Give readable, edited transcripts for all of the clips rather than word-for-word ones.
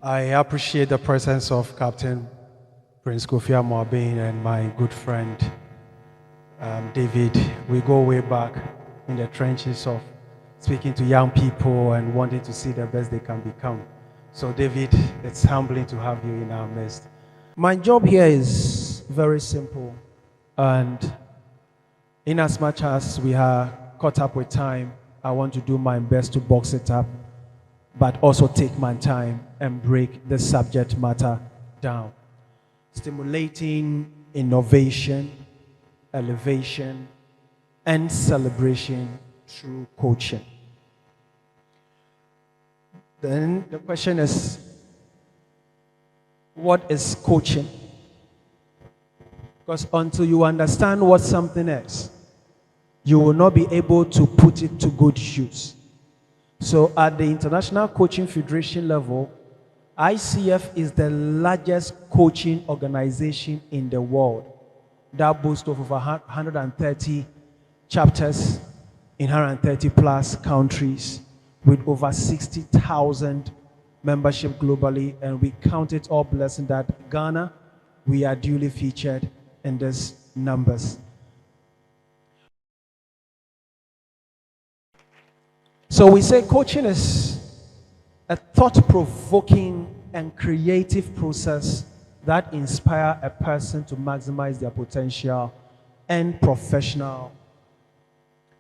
I appreciate the presence of Captain Prince Kofi Amoabin and my good friend David. We go way back in the trenches of speaking to young people and wanting to see the best they can become. So David, it's humbling to have you in our midst. My job here is very simple, and in as much as we are caught up with time, I want to do my best to box it up, but also take my time and break the subject matter down. Stimulating innovation, elevation, and celebration through coaching. Then the question is, what is coaching? Because until you understand what something is, you will not be able to put it to good use. So at the International Coaching Federation level, ICF is the largest coaching organization in the world that boasts of over 130 chapters in 130 plus countries with over 60,000 membership globally, and we count it all blessing that Ghana, we are duly featured in these numbers. So we say coaching is a thought-provoking and creative process that inspires a person to maximize their potential and professional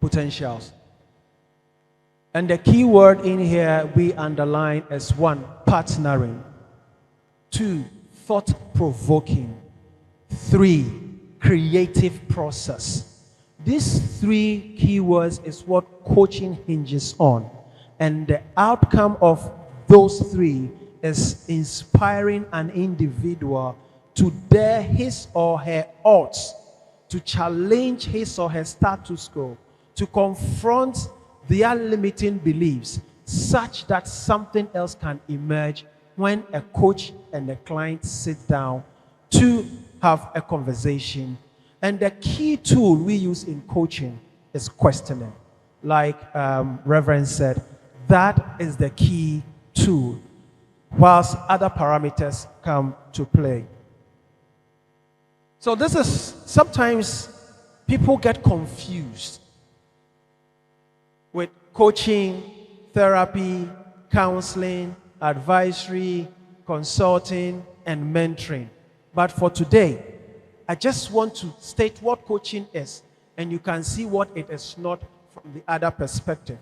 potentials. And the key word in here we underline is 1, partnering, 2, thought-provoking, 3, creative process. These 3 keywords is what coaching hinges on. And the outcome of those 3 is inspiring an individual to dare his or her odds, to challenge his or her status quo, to confront their limiting beliefs, such that something else can emerge when a coach and a client sit down to have a conversation. And the key tool we use in coaching is questioning. Like Reverend said, that is the key tool, whilst other parameters come to play. So this is, sometimes people get confused with coaching, therapy, counseling, advisory, consulting, and mentoring. But for today, I just want to state what coaching is, and you can see what it is not from the other perspective.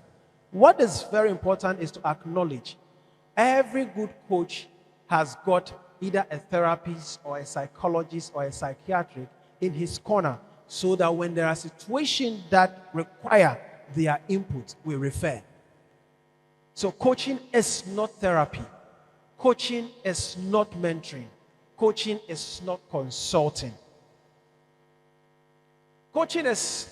What is very important is to acknowledge every good coach has got either a therapist or a psychologist or a psychiatric in his corner, so that when there are situations that require their input, we refer. So coaching is not therapy. Coaching is not mentoring. Coaching is not consulting. Coaching is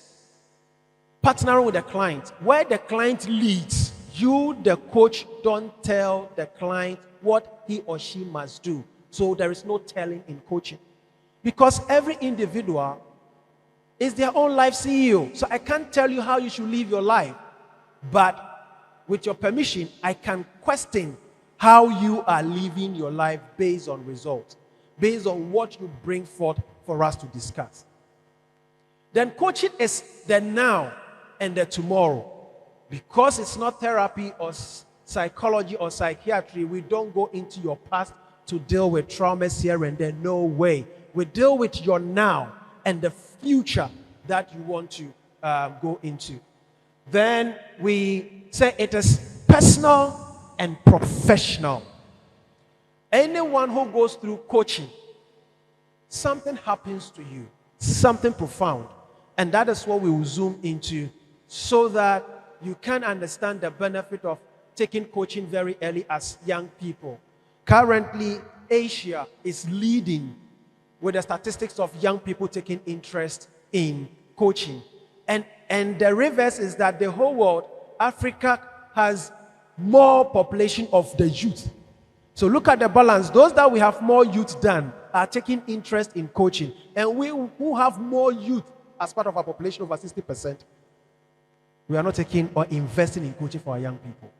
partnering with the client. Where the client leads, you, the coach, don't tell the client what he or she must do. So there is no telling in coaching. Because every individual is their own life CEO. So I can't tell you how you should live your life. But with your permission, I can question how you are living your life based on results, based on what you bring forth for us to discuss. Then coaching is the now and the tomorrow. Because it's not therapy or psychology or psychiatry, we don't go into your past to deal with traumas here and there. No way. We deal with your now and the future that you want to go into. Then we say it is personal and professional. Anyone who goes through coaching, something happens to you, something profound. And that is what we will zoom into, so that you can understand the benefit of taking coaching very early as young people. Currently, Asia is leading with the statistics of young people taking interest in coaching. And the reverse is that the whole world, Africa, has more population of the youth. So look at the balance. Those that we have more youth than are taking interest in coaching. And we who have more youth as part of our population, over 60%, we are not taking or investing in coaching for our young people.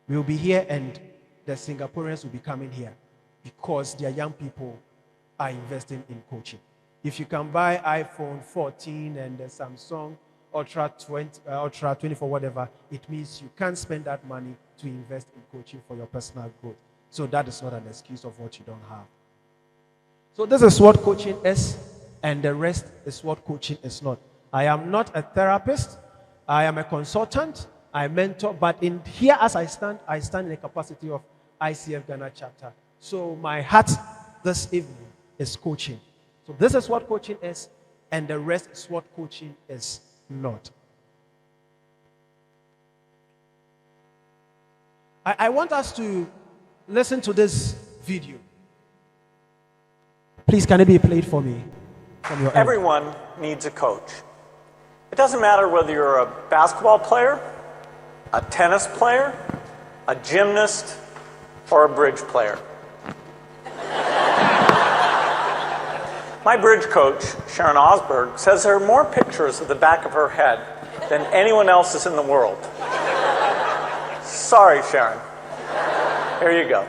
We will be here and the Singaporeans will be coming here because their young people are investing in coaching. If you can buy iPhone 14 and the Samsung Ultra 20, Ultra 24, whatever, it means you can't spend that money to invest in coaching for your personal growth. So that is not an excuse of what you don't have. So this is what coaching is, and the rest is what coaching is not. I am not a therapist. I am a consultant. I mentor. But in here as I stand in the capacity of ICF Ghana Chapter. So my heart this evening is coaching. So this is what coaching is, and the rest is what coaching is not. I want us to listen to this video. Please, can it be played for me from your end? Everyone needs a coach. It doesn't matter whether you're a basketball player, a tennis player, a gymnast, or a bridge player. My bridge coach, Sharon Osberg, says there are more pictures of the back of her head than anyone else's in the world. Sorry, Sharon. Here you go.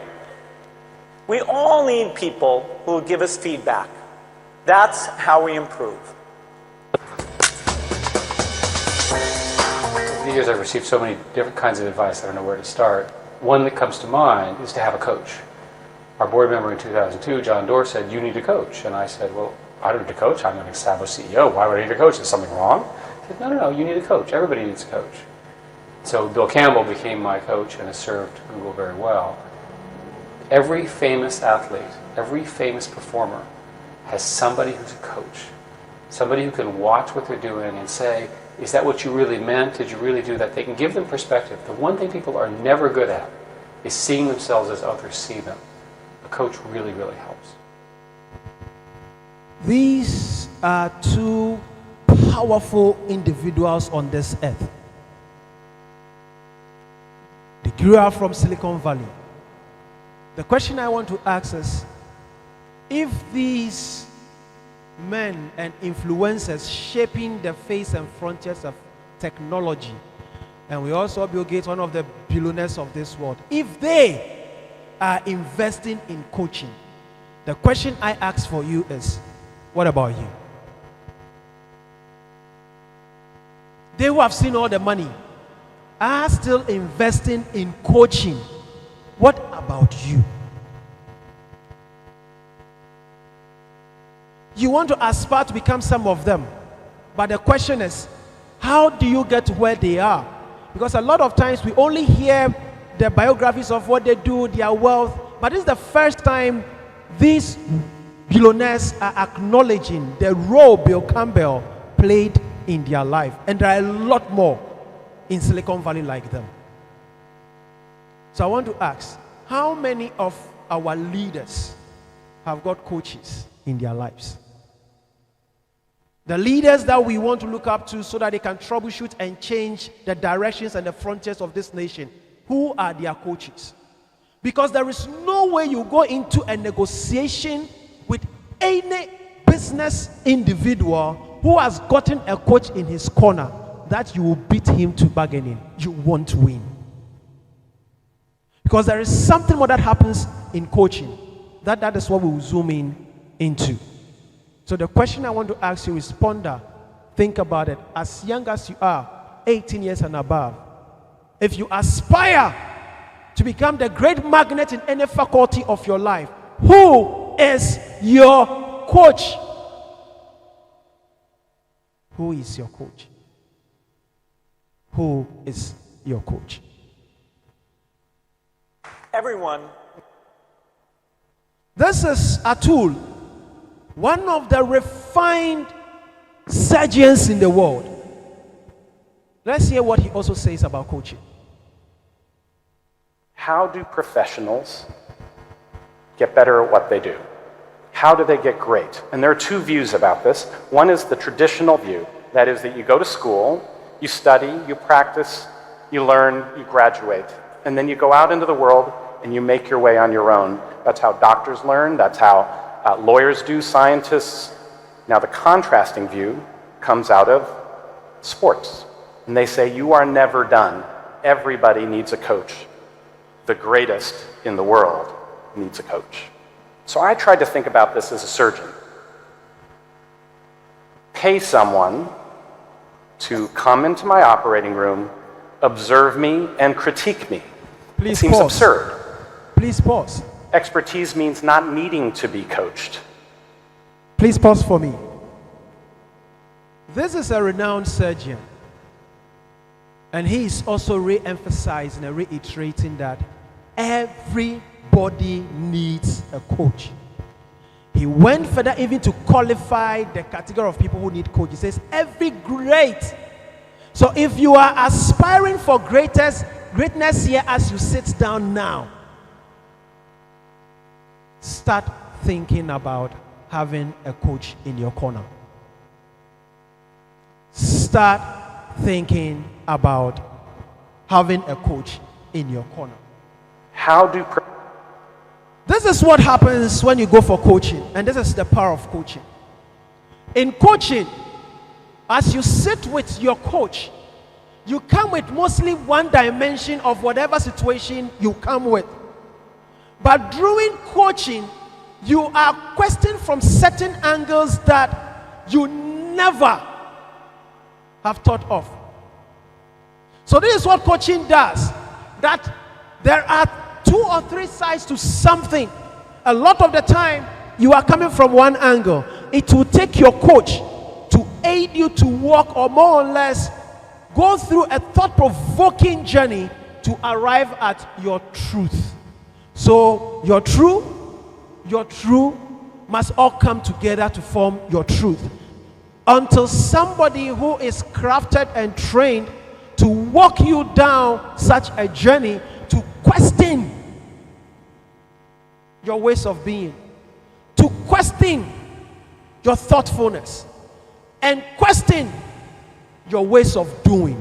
We all need people who will give us feedback. That's how we improve. Over the years, I've received so many different kinds of advice, I don't know where to start. One that comes to mind is to have a coach. Our board member in 2002, John Doerr, said, "You need a coach." And I said, "Well, I don't need a coach. I'm an established CEO. Why would I need a coach? Is something wrong?" He said, No, you need a coach. Everybody needs a coach. So Bill Campbell became my coach and has served Google very well. Every famous athlete, every famous performer has somebody who's a coach. Somebody who can watch what they're doing and say, is that what you really meant? Did you really do that? They can give them perspective. The one thing people are never good at is seeing themselves as others see them. A coach really, really helps. These are two powerful individuals on this earth. They grew up from Silicon Valley. The question I want to ask is, if these men and influencers shaping the face and frontiers of technology, and we also Bill Gates, one of the billionaires of this world, if they are investing in coaching, the question I ask for you is, what about you? They who have seen all the money are still investing in coaching. What about you? You want to aspire to become some of them, but the question is, how do you get to where they are? Because a lot of times we only hear the biographies of what they do, their wealth, but this is the first time these billionaires are acknowledging the role Bill Campbell played in their life. And there are a lot more in Silicon Valley like them. So I want to ask, how many of our leaders have got coaches in their lives? The leaders that we want to look up to so that they can troubleshoot and change the directions and the frontiers of this nation, who are their coaches? Because there is no way you go into a negotiation with any business individual who has gotten a coach in his corner that you will beat him to bargaining. You won't win. Because there is something more that happens in coaching. That is what we will zoom into. So the question I want to ask you is, ponder, think about it. As young as you are, 18 years and above, if you aspire to become the great magnet in any faculty of your life, who is your coach? Who is your coach? Who is your coach? Everyone. This is Atul, one of the refined surgeons in the world. Let's hear what he also says about coaching. How do professionals get better at what they do? How do they get great? And there are two views about this. One is the traditional view. That is that you go to school, you study, you practice, you learn, you graduate, and then you go out into the world and you make your way on your own. That's how doctors learn. That's how lawyers do, scientists. Now the contrasting view comes out of sports. And they say you are never done. Everybody needs a coach. the greatest in the world needs a coach. So I tried to think about this as a surgeon. Pay someone to come into my operating room, observe me, and critique me. Please it seems pause. absurd. Please pause. Expertise means not needing to be coached. Please pause for me. This is a renowned surgeon. And he is also re-emphasizing and reiterating that everybody needs a coach. He went further even to qualify the category of people who need coach. He says, every great. So if you are aspiring for greatness here as you sit down now, start thinking about having a coach in your corner. Start thinking about having a coach in your corner. This is what happens when you go for coaching, and this is the power of coaching. In coaching, as you sit with your coach, you come with mostly one dimension of whatever situation you come with. But during coaching, you are questioned from certain angles that you never have thought of. So this is what coaching does. That there are 2 or 3 sides to something. A lot of the time, you are coming from one angle. It will take your coach to aid you to walk, or more or less go through a thought-provoking journey to arrive at your truth. So your true must all come together to form your truth. Until somebody who is crafted and trained to walk you down such a journey, to question your ways of being, to question your thoughtfulness, and question your ways of doing,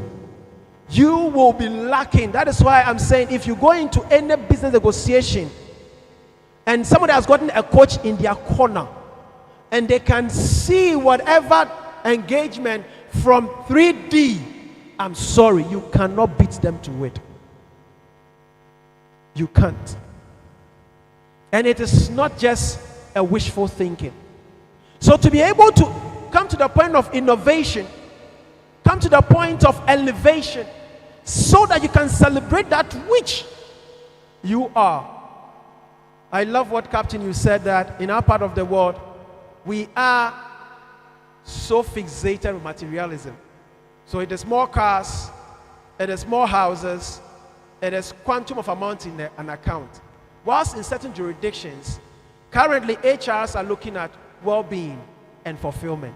you will be lacking. That is why I'm saying, if you go into any business negotiation and somebody has gotten a coach in their corner and they can see whatever engagement from 3D, I'm sorry, you cannot beat them to it. You can't. And it is not just a wishful thinking. So to be able to come to the point of innovation, come to the point of elevation, so that you can celebrate that which you are. I love what, Captain, you said, that in our part of the world, we are so fixated with materialism. So it is more cars, it is more houses, it is quantum of amount in an account. Whilst in certain jurisdictions, currently HRs are looking at well-being and fulfillment.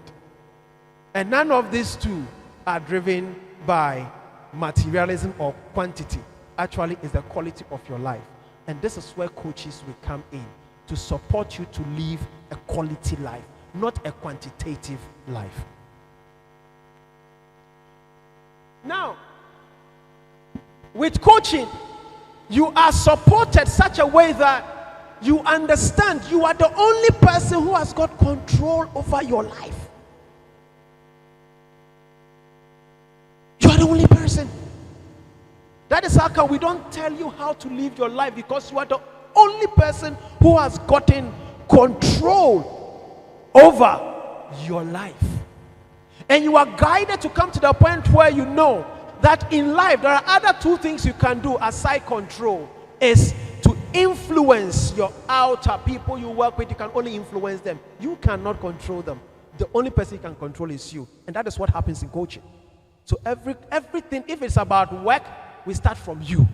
And none of these two are driven by materialism or quantity. Actually, it's the quality of your life. And this is where coaches will come in to support you to live a quality life, not a quantitative life. Now, with coaching, you are supported such a way that you understand you are the only person who has got control over your life. You are the only person. That is how come we don't tell you how to live your life, because you are the only person who has gotten control over your life. And you are guided to come to the point where you know that in life there are other 2 things you can do aside control, is to influence your outer people you work with. You can only influence them. You cannot control them. The only person you can control is you. And that is what happens in coaching. So everything, if it's about work, we start from you.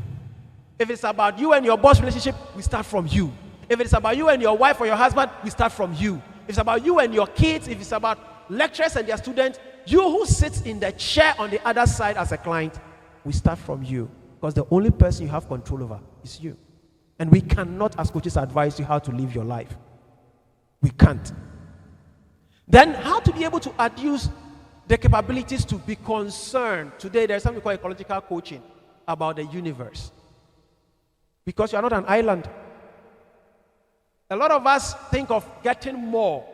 If it's about you and your boss relationship, we start from you. If it's about you and your wife or your husband, we start from you. If it's about you and your kids, if it's about lecturers and their students, you who sits in the chair on the other side as a client, we start from you. Because the only person you have control over is you. And we cannot, as coaches, advise you how to live your life. We can't. Then how to be able to adduce the capabilities to be concerned. Today there's something called ecological coaching about the universe. Because you are not an island. A lot of us think of getting more,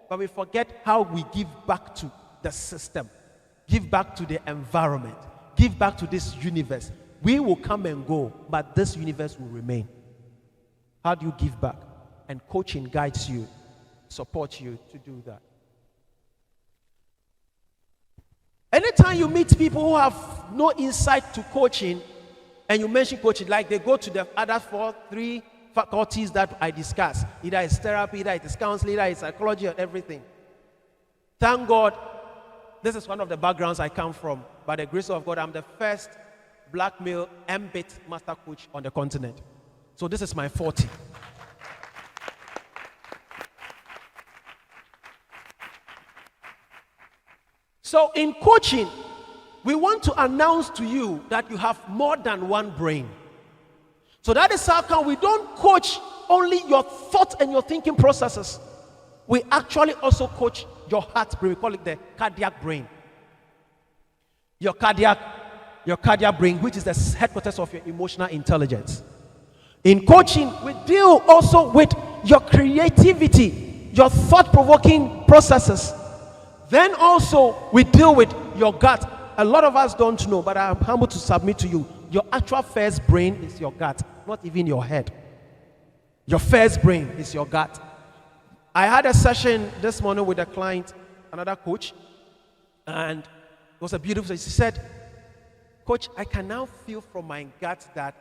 but we forget how we give back to the system, give back to the environment, give back to this universe. We will come and go, but this universe will remain. How do you give back? And coaching guides you, supports you to do that. Anytime you meet people who have no insight to coaching, and you mention coaching, like they go to the other three faculties that I discussed. Either it's therapy, either it's counseling, either it's psychology, or everything. Thank God, this is one of the backgrounds I come from. By the grace of God, I'm the first black male MBIT master coach on the continent. So this is my 40. So in coaching, we want to announce to you that you have more than one brain. So that is how come we don't coach only your thought and your thinking processes. We actually also coach your heart brain. We call it the cardiac brain. Your cardiac brain, which is the headquarters of your emotional intelligence. In coaching, we deal also with your creativity, your thought-provoking processes. Then also, we deal with your gut. A lot of us don't know, but I'm humble to submit to you. Your actual first brain is your gut, not even your head. Your first brain is your gut. I had a session this morning with a client, another coach, and it was a beautiful session. She said, Coach, I can now feel from my gut that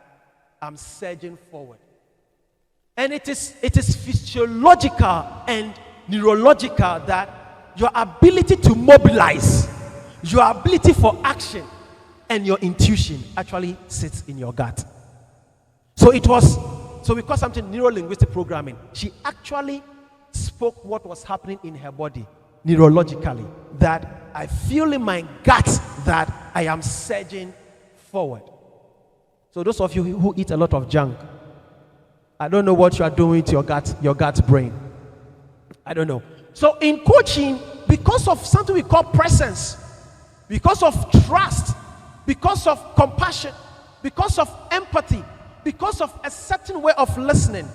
I'm surging forward. And it is physiological and neurological that your ability to mobilize, your ability for action, and your intuition actually sits in your gut. So we call something neuro-linguistic programming. She actually spoke what was happening in her body neurologically, that I feel in my gut that I am surging forward. So those of you who eat a lot of junk, I don't know what you are doing to your gut brain. I don't know. So in coaching, because of something we call presence, because of trust, because of compassion, because of empathy, because of a certain way of listening.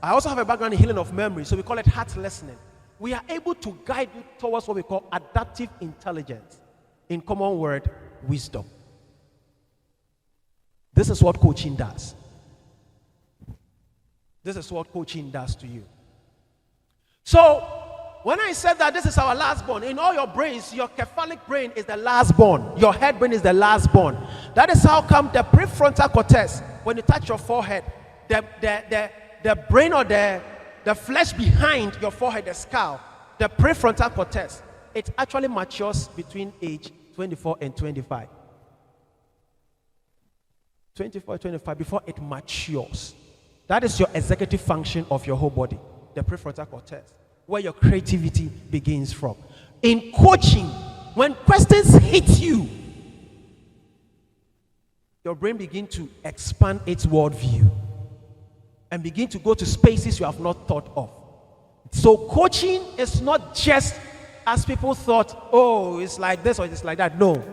I also have a background in healing of memory, so we call it heart listening. We are able to guide you towards what we call adaptive intelligence. In common word, wisdom. This is what coaching does. This is what coaching does to you. So, when I said that this is our last born, in all your brains, your cephalic brain is the last born. Your head brain is the last born. That is how come the prefrontal cortex, when you touch your forehead, the brain or the flesh behind your forehead, the skull, the prefrontal cortex, it actually matures between age 24 and 25. 24, 25, before it matures. That is your executive function of your whole body, the prefrontal cortex, where your creativity begins from. In coaching, when questions hit you, your brain begins to expand its worldview and begin to go to spaces you have not thought of. So coaching is not just as people thought, oh, it's like this or it's like that. No.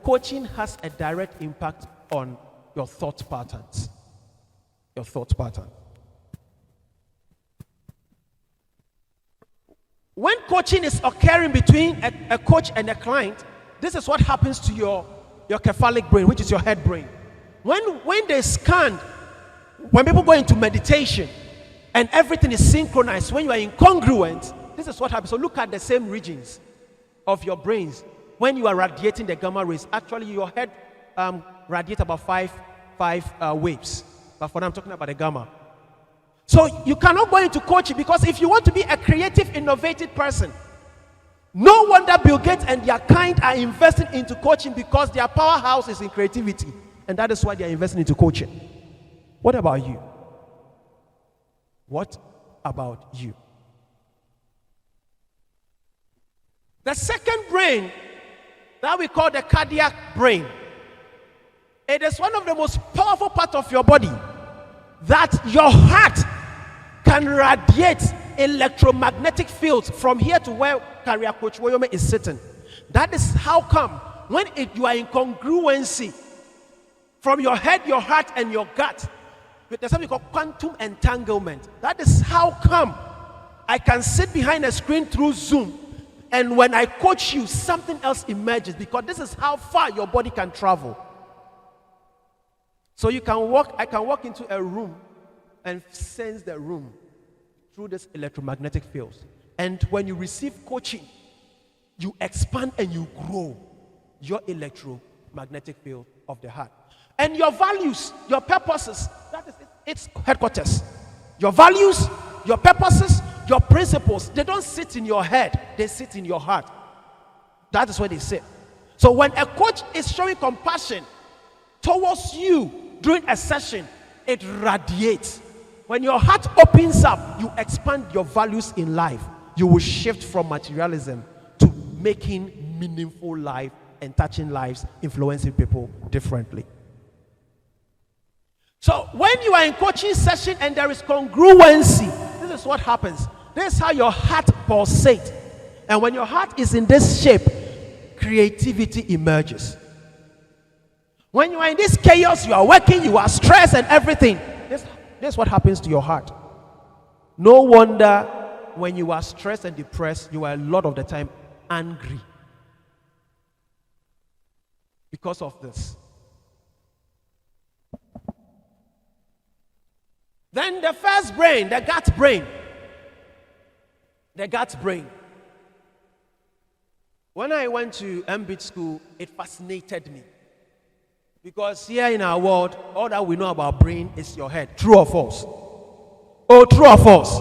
Coaching has a direct impact on your thought patterns. Your thought pattern. When coaching is occurring between a coach and a client, this is what happens to your cephalic brain, which is your head brain. When they scan, when people go into meditation and everything is synchronized, when you are incongruent, this is what happens. So look at the same regions of your brains. When you are radiating the gamma rays, actually your head radiates about five waves. But for now, I'm talking about the gamma. So you cannot go into coaching, because if you want to be a creative, innovative person, no wonder Bill Gates and their kind are investing into coaching, because their powerhouse is in creativity. And that is why they are investing into coaching. What about you? What about you? The second brain that we call the cardiac brain, it is one of the most powerful parts of your body, that your heart can radiate electromagnetic fields from here to where Career Coach Woyome is sitting. That is how come when you are in congruency from your head, your heart, and your gut, there's something called quantum entanglement. That is how come I can sit behind a screen through Zoom, and when I coach you, something else emerges, because this is how far your body can travel. So I can walk into a room and sense the room through this electromagnetic fields. And when you receive coaching, you expand and you grow your electromagnetic field of the heart. And your values, your purposes, that is its headquarters. Your values, your purposes, your principles, they don't sit in your head, they sit in your heart. That is where they sit. So when a coach is showing compassion towards you during a session, it radiates. When your heart opens up, you expand your values in life. You will shift from materialism to making meaningful life and touching lives, influencing people differently. So when you are in coaching session and there is congruency, this is what happens. This is how your heart pulsates. And when your heart is in this shape, creativity emerges. When you are in this chaos, you are working, you are stressed and everything. This is what happens to your heart. No wonder when you are stressed and depressed, you are a lot of the time angry. Because of this. Then the first brain, the gut brain. The gut brain. When I went to MBIT school, it fascinated me. Because here in our world, all that we know about brain is your head. True or false? Oh, true or false?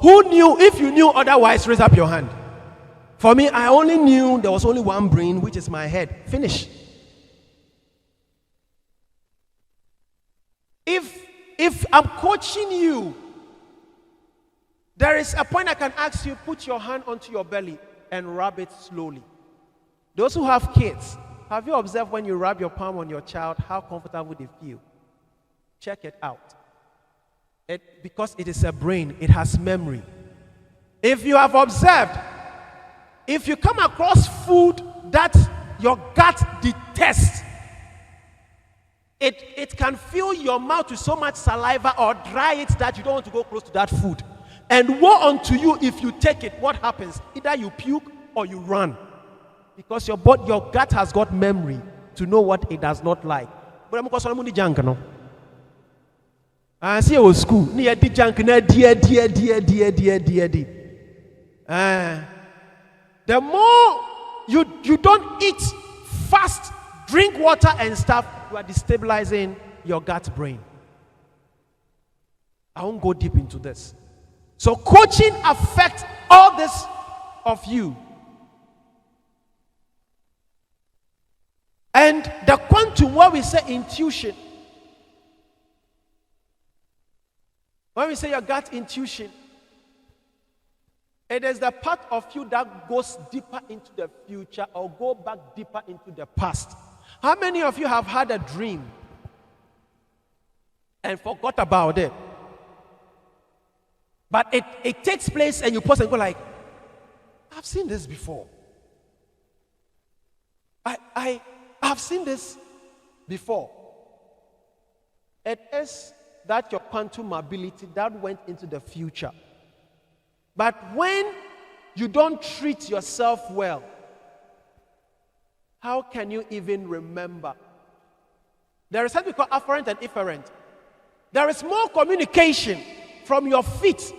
Who knew? If you knew otherwise, raise up your hand. For me, I only knew there was only one brain, which is my head. Finish. If I'm coaching you, there is a point I can ask you, put your hand onto your belly and rub it slowly. Those who have kids, have you observed when you rub your palm on your child, how comfortable they feel? Check it out. Because it is a brain, it has memory. If you have observed, if you come across food that your gut detests, it can fill your mouth with so much saliva or dry it that you don't want to go close to that food. And woe unto you if you take it. What happens? Either you puke or you run. Because your gut has got memory to know what it does not like. But I'm going to junk, no? I see it was school. Near the junk, the more you don't eat fast, drink water and stuff, you are destabilizing your gut brain. I won't go deep into this. So coaching affects all this of you. And the quantum where we say intuition, when we say your gut intuition, it is the part of you that goes deeper into the future or go back deeper into the past. How many of you have had a dream and forgot about it? But it takes place and you pause and go like, I've seen this before. I've seen this before. It is that your quantum ability that went into the future. But when you don't treat yourself well, how can you even remember? There is something called afferent and efferent. There is more communication from your feet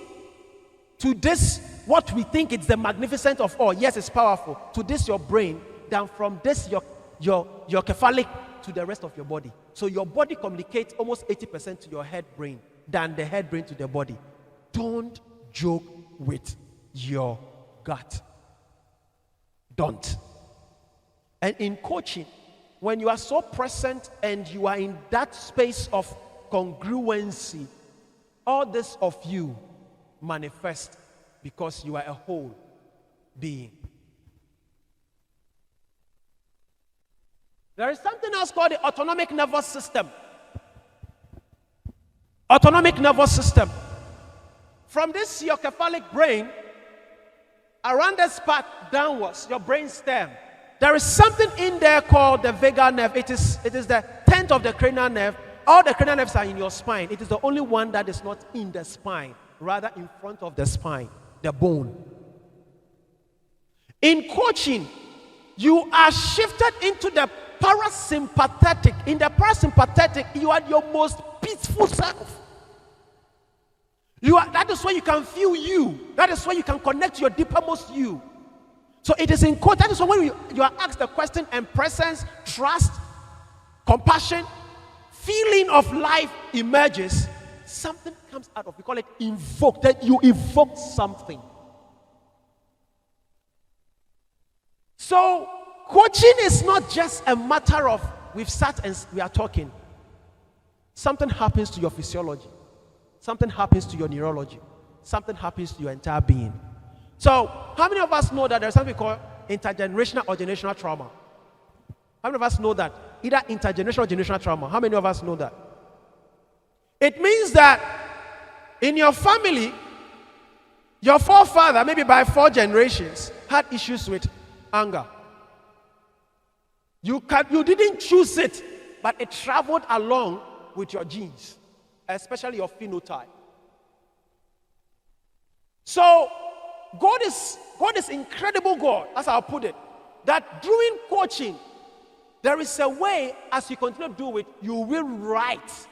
to this, what we think is the magnificent of all. Yes, it's powerful. To this, your brain, than from this, your cephalic to the rest of your body. So your body communicates almost 80% to your head brain than the head brain to the body. Don't joke with your gut. Don't. And in coaching, when you are so present and you are in that space of congruency, all this of you manifest because you are a whole being. There is something else called the autonomic nervous system. Autonomic nervous system. From this your cephalic brain, around this part downwards, your brain stem, there is something in there called the vagal nerve. It is the 10th of the cranial nerve. All the cranial nerves are in your spine. It is the only one that is not in the spine, rather in front of the spine, the bone. In coaching, you are shifted into the parasympathetic. In the parasympathetic, you are your most peaceful self. That is where you can feel you. That is where you can connect to your deepermost you. So it is in quote. That is when you are asked the question, and presence, trust, compassion, feeling of life emerges. Something comes out of. We call it invoke. That you evoke something. So coaching is not just a matter of we've sat and we are talking. Something happens to your physiology. Something happens to your neurology. Something happens to your entire being. So, how many of us know that there's something called intergenerational or generational trauma? How many of us know that? Either intergenerational or generational trauma. How many of us know that? It means that in your family, your forefather, maybe by 4 generations, had issues with anger. You didn't choose it, but it traveled along with your genes, especially your phenotype. So, God is incredible God, as I'll put it, that during coaching, there is a way, as you continue to do it, you will write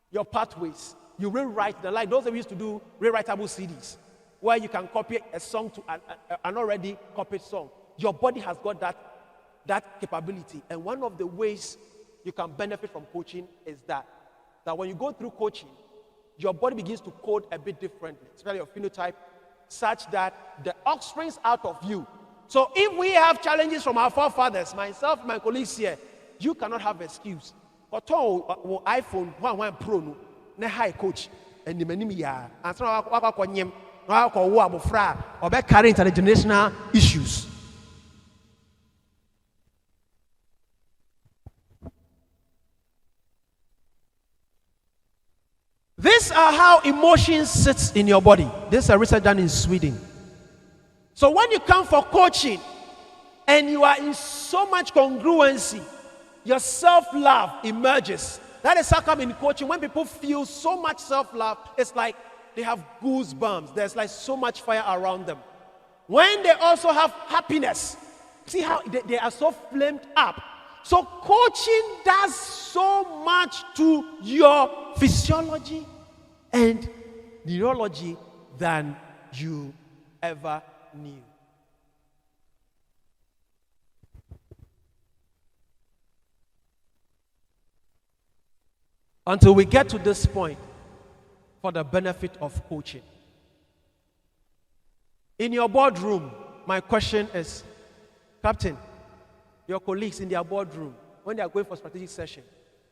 your pathways. You will write them. Like those of you used to do rewritable CDs, where you can copy a song to an already copied song. Your body has got that capability. And one of the ways you can benefit from coaching is that when you go through coaching, your body begins to code a bit differently, especially your phenotype, such that the offsprings out of you. So if we have challenges from our forefathers, myself, my colleagues here, you cannot have excuse. iPhone 1 Pro no, ne high coach, and the many ya, and so or back carrying intergenerational issues. These are how emotions sit in your body. This is a research done in Sweden. So when you come for coaching and you are in so much congruency, your self-love emerges. That is how come in coaching, when people feel so much self-love, it's like they have goosebumps. There's like so much fire around them. When they also have happiness, see how they are so flamed up. So coaching does so much to your physiology and neurology than you ever knew. Until we get to this point, for the benefit of coaching. In your boardroom, my question is, Captain, your colleagues in their boardroom, when they are going for strategic session,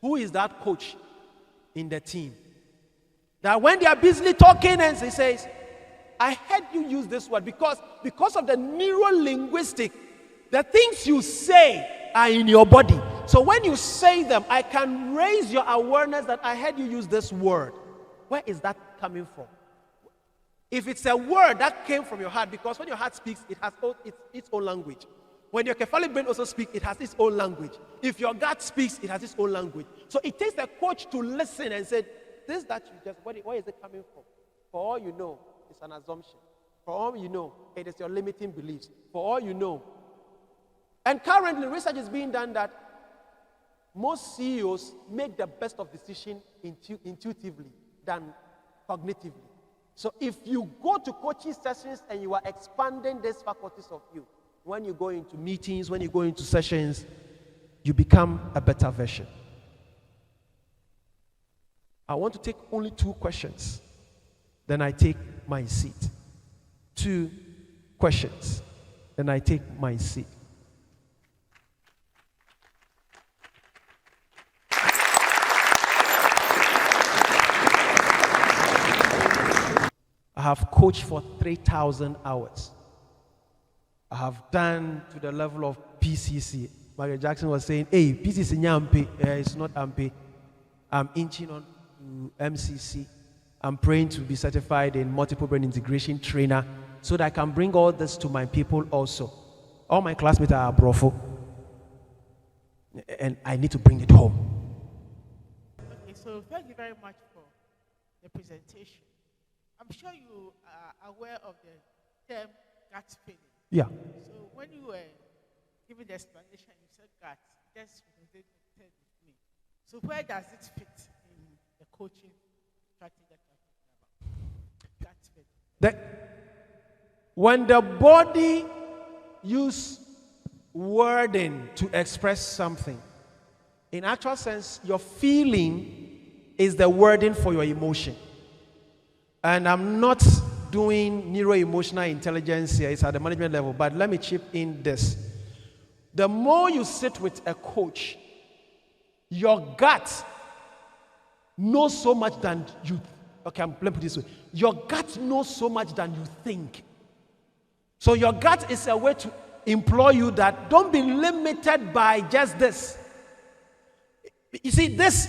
who is that coach in the team? That when they are busily talking and he says, I heard you use this word because of the neuro-linguistic, the things you say are in your body. So when you say them, I can raise your awareness that I heard you use this word. Where is that coming from? If it's a word that came from your heart, because when your heart speaks, it has its own language. When your cephalic brain also speaks, it has its own language. If your gut speaks, it has its own language. So it takes a coach to listen and say, this that you just, where is it coming from? For all you know, it's an assumption. For all you know, it is your limiting beliefs. For all you know. And currently, research is being done that most CEOs make the best of decisions intuitively than cognitively. So if you go to coaching sessions and you are expanding these faculties of you, when you go into meetings, when you go into sessions, you become a better version. I want to take only 2 questions. Then I take my seat. 2 questions. Then I take my seat. I have coached for 3,000 hours. I have done to the level of PCC. Margaret Jackson was saying, hey, PCC nyampe, it's not ampe. I'm inching on to MCC. I'm praying to be certified in multiple brain integration trainer so that I can bring all this to my people also. All my classmates are brofo. And I need to bring it home. Okay, so thank you very much for the presentation. I'm sure you are aware of the term gut feeling. Yeah. So when you were giving the explanation, you said gut. Just resonated with me. So where does it fit in the coaching strategy that you're talking about? Gut fit. When the body use wording to express something, in actual sense, your feeling is the wording for your emotion. And I'm not doing neuro-emotional intelligence here, it's at the management level, but let me chip in this. The more you sit with a coach, your gut knows so much than you, okay, let me put it this way. Your gut knows so much than you think. So your gut is a way to implore you that don't be limited by just this. You see, this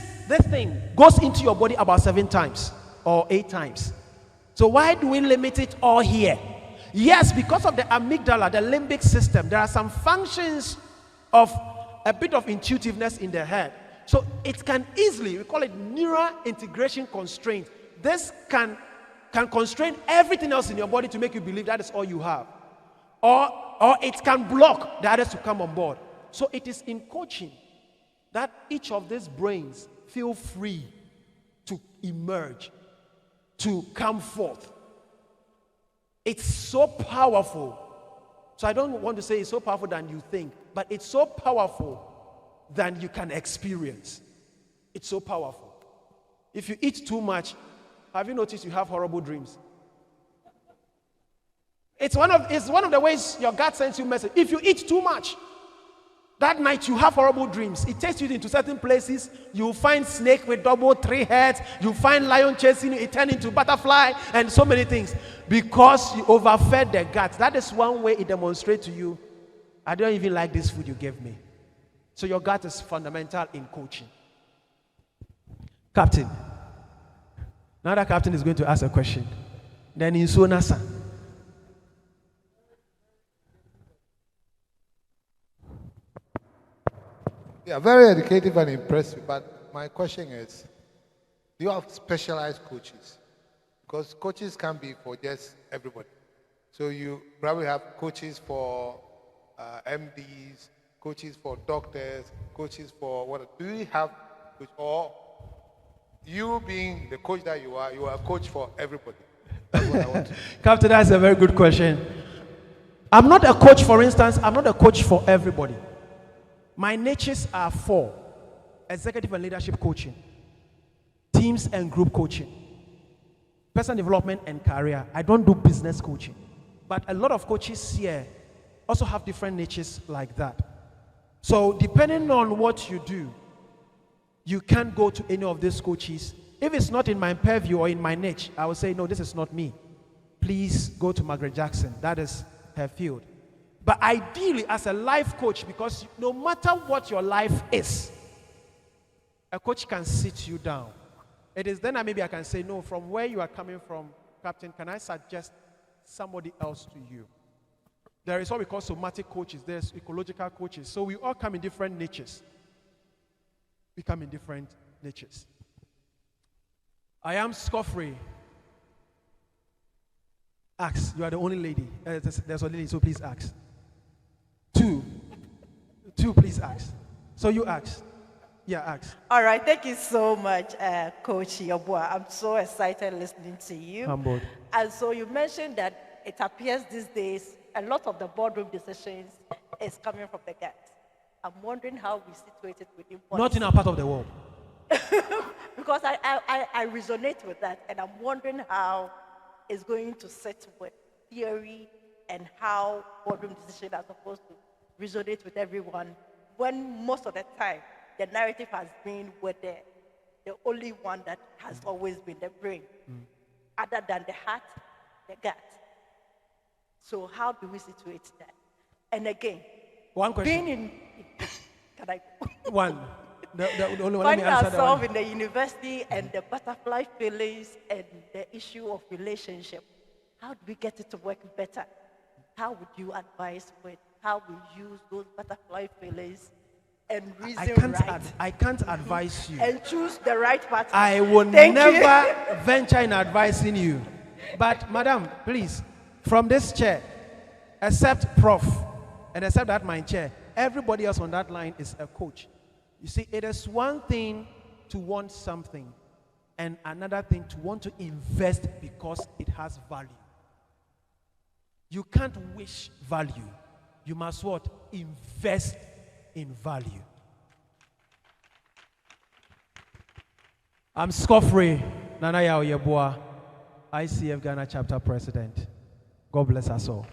thing goes into your body about 7 times or 8 times. So why do we limit it all here? Yes, because of the amygdala, the limbic system, there are some functions of a bit of intuitiveness in the head. So it can easily, we call it neural integration constraint. This can constrain everything else in your body to make you believe that is all you have. Or it can block the others to come on board. So it is in coaching that each of these brains feel free to emerge, to come forth. It's so powerful. So I don't want to say it's so powerful than you think, but it's so powerful than you can experience. It's so powerful. If you eat too much, have you noticed you have horrible dreams? It's one of the ways your gut sends you message. If you eat too much, that night you have horrible dreams. It takes you into certain places. You find snake with 3 heads. You find lion chasing you. It turns into butterfly and so many things. Because you overfed the gut. That is one way it demonstrates to you, I don't even like this food you gave me. So your gut is fundamental in coaching. Captain. Now that captain is going to ask a question. Then in Sonasa. Yeah, very educative and impressive. But my question is, do you have specialized coaches? Because coaches can be for just everybody. So you probably have coaches for MDs, coaches for doctors, coaches for what? Do you have, or you being the coach that you are a coach for everybody? That's what I want to know. Captain, that's a very good question. I'm not a coach, for instance, I'm not a coach for everybody. My niches are 4: executive and leadership coaching, teams and group coaching, personal development and career. I don't do business coaching. But a lot of coaches here also have different niches like that. So depending on what you do, you can't go to any of these coaches. If it's not in my purview or in my niche, I will say, no, this is not me. Please go to Margaret Jackson. That is her field. But ideally, as a life coach, because no matter what your life is, a coach can sit you down. It is then that maybe I can say, no, from where you are coming from, Captain, can I suggest somebody else to you? There is what we call somatic coaches. There's ecological coaches. So we all come in different niches. We come in different niches. I am Scoffrey. Ask. You are the only lady. There's a lady, so please ask. Two, please ask. So you ask. Yeah, ask. All right, thank you so much, Coach Yobua. I'm so excited listening to you. I'm bored. And so you mentioned that it appears these days a lot of the boardroom decisions is coming from the gut. I'm wondering how we situate it within policy. Not in our part of the world. Because I resonate with that, and I'm wondering how it's going to sit with theory and how boardroom decisions are supposed to resonate with everyone, when most of the time the narrative has been with the only one that has always been the brain, other than the heart, the gut. So how do we situate that? And again, one question. Being in can I? One. The only one. Let me Finding answer that ourselves one. in the university and the butterfly feelings and the issue of relationship. How do we get it to work better? How would you advise with how we use those butterfly feelings and reason I can't advise you. and choose the right partner? I will Thank never you. venture in advising you. But, madam, please, from this chair, except Prof, and except that my chair, everybody else on that line is a coach. You see, it is one thing to want something, and another thing to want to invest because it has value. You can't wish value. You must what? Invest in value. I'm Scoffrey Nanaya Oyeboa, ICF Ghana Chapter President. God bless us all.